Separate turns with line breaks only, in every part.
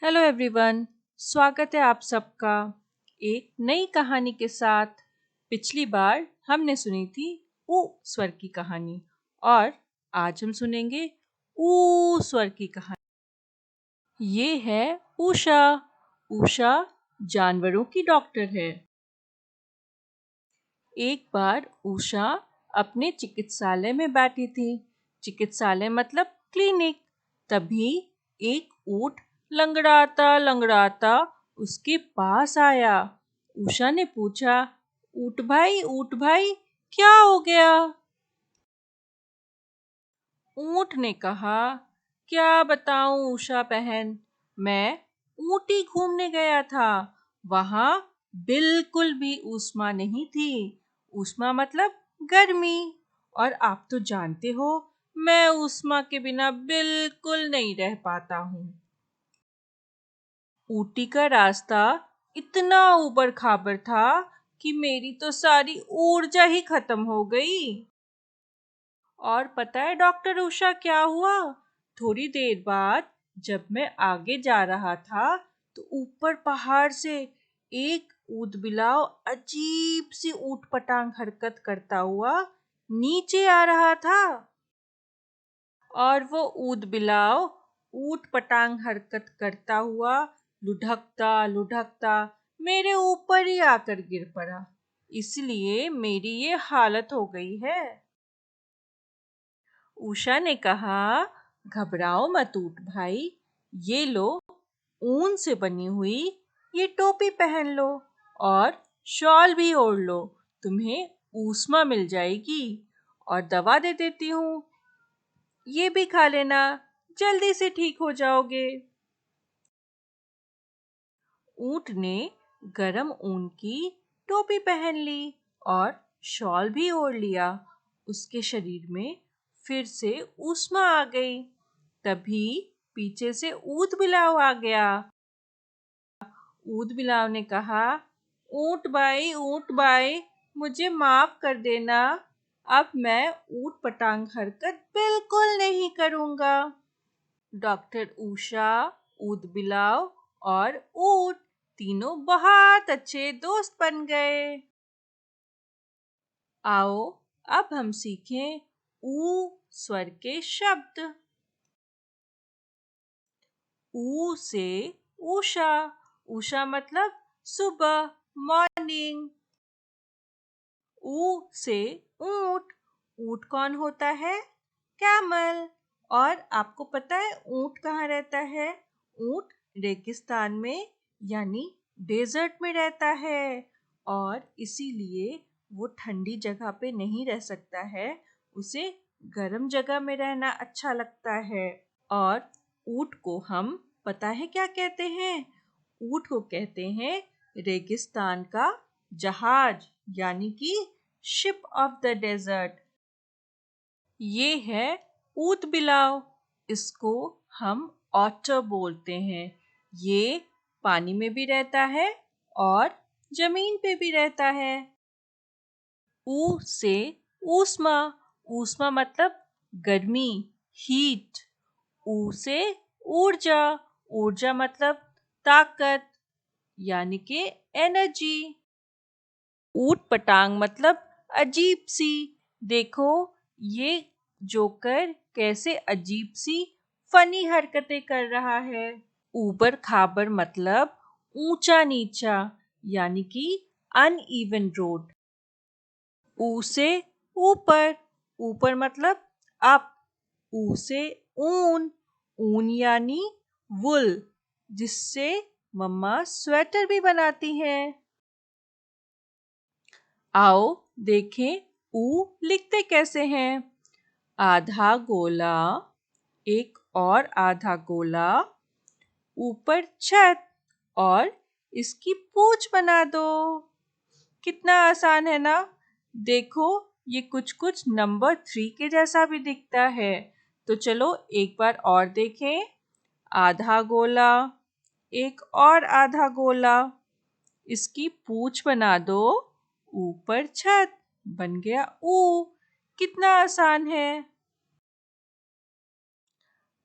Hello everyone. स्वागत है आप सबका एक नई कहानी के साथ। पिछली बार हमने सुनी थी ऊ स्वर की कहानी और आज हम सुनेंगे ऊ स्वर की कहानी। ये है उषा। उषा जानवरों की डॉक्टर है। एक बार उषा अपने चिकित्सालय में बैठी थी। चिकित्सालय मतलब क्लिनिक। तभी एक ऊंट लंगड़ाता लंगड़ाता उसके पास आया। उषा ने पूछा, ऊंट भाई क्या हो गया? ऊंट ने कहा, क्या बताऊं उषा बहन, मैं ऊटी घूमने गया था। वहां बिल्कुल भी ऊष्मा नहीं थी। ऊष्मा मतलब गर्मी। और आप तो जानते हो मैं ऊष्मा के बिना बिल्कुल नहीं रह पाता हूँ। ऊटी का रास्ता इतना ऊबड़ खाबड़ था कि मेरी तो सारी ऊर्जा ही खत्म हो गई। और पता है डॉक्टर उषा क्या हुआ? थोड़ी देर बाद जब मैं आगे जा रहा था तो ऊपर पहाड़ से एक ऊदबिलाव अजीब सी ऊटपटांग हरकत करता हुआ नीचे आ रहा था। और वो ऊदबिलाव ऊटपटांग हरकत करता हुआ लुढ़कता लुढ़कता मेरे ऊपर ही आकर गिर पड़ा। इसलिए मेरी ये हालत हो गई है। उषा ने कहा, घबराओ मत ऊंट भाई, ये लो ऊन से बनी हुई ये टोपी पहन लो और शॉल भी ओढ़ लो। तुम्हें ऊष्मा मिल जाएगी। और दवा दे देती हूँ, ये भी खा लेना, जल्दी से ठीक हो जाओगे। ऊंट ने गरम ऊन की टोपी पहन ली और शॉल भी ओढ़ लिया। उसके शरीर में फिर से ऊष्मा आ गई। तभी पीछे से ऊद बिलाव आ गया। ऊद बिलाव ने कहा, ऊंट भाई मुझे माफ कर देना। अब मैं ऊट पटांग हरकत बिल्कुल नहीं करूंगा। डॉक्टर उषा, ऊद बिलाव और ऊंट तीनों बहुत अच्छे दोस्त बन गए। आओ अब हम सीखें ऊ स्वर के शब्द। ऊ से उषा। उषा मतलब सुबह, मॉर्निंग। ऊ से ऊंट। ऊंट कौन होता है? कैमल। और आपको पता है ऊंट कहाँ रहता है? ऊंट रेगिस्तान में यानी डेजर्ट में रहता है। और इसीलिए वो ठंडी जगह पे नहीं रह सकता है। उसे गर्म जगह में रहना अच्छा लगता है। और ऊंट को हम पता है क्या कहते हैं? ऊंट को कहते हैं रेगिस्तान का जहाज यानी कि शिप ऑफ द डेजर्ट। ये है ऊंट बिलाव। इसको हम ऑटर बोलते हैं। ये पानी में भी रहता है और जमीन पे भी रहता है। ऊ से ऊष्मा। ऊष्मा मतलब गर्मी, हीट। ऊ से ऊर्जा। ऊर्जा मतलब ताकत यानी कि एनर्जी। ऊट पटांग मतलब अजीब सी। देखो ये जोकर कैसे अजीब सी फनी हरकतें कर रहा है। ऊबड़ खाबड़ मतलब ऊंचा नीचा यानी कि अनइवन रोड। ऊ से ऊपर। ऊपर मतलब अप। ऊ से ऊन। ऊन यानी वुल, जिससे मम्मा स्वेटर भी बनाती हैं। आओ देखें ऊ लिखते कैसे हैं। आधा गोला, एक और आधा गोला, ऊपर छत और इसकी पूंछ बना दो। कितना आसान है ना? देखो ये कुछ कुछ नंबर 3 के जैसा भी दिखता है। तो चलो एक बार और देखें। आधा गोला, एक और आधा गोला, इसकी पूंछ बना दो, ऊपर छत, बन गया ऊ। कितना आसान है।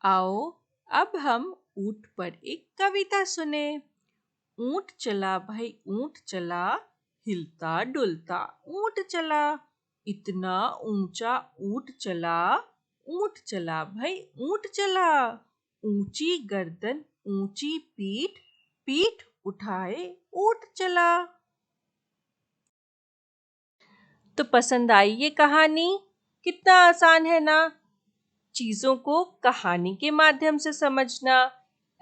आओ अब हम ऊंट पर एक कविता सुने। ऊंट चला भाई ऊंट चला, हिलता डुलता ऊंट चला। इतना ऊंचा ऊंट चला, ऊंट चला भाई ऊंट चला। ऊंची गर्दन ऊंची पीठ, पीठ उठाए ऊंट चला। तो पसंद आई ये कहानी? कितना आसान है ना चीजों को कहानी के माध्यम से समझना।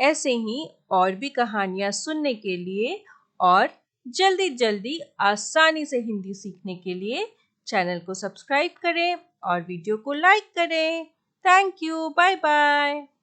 ऐसे ही और भी कहानियां सुनने के लिए और जल्दी जल्दी आसानी से हिंदी सीखने के लिए चैनल को सब्सक्राइब करें और वीडियो को लाइक करें। Thank you, bye bye.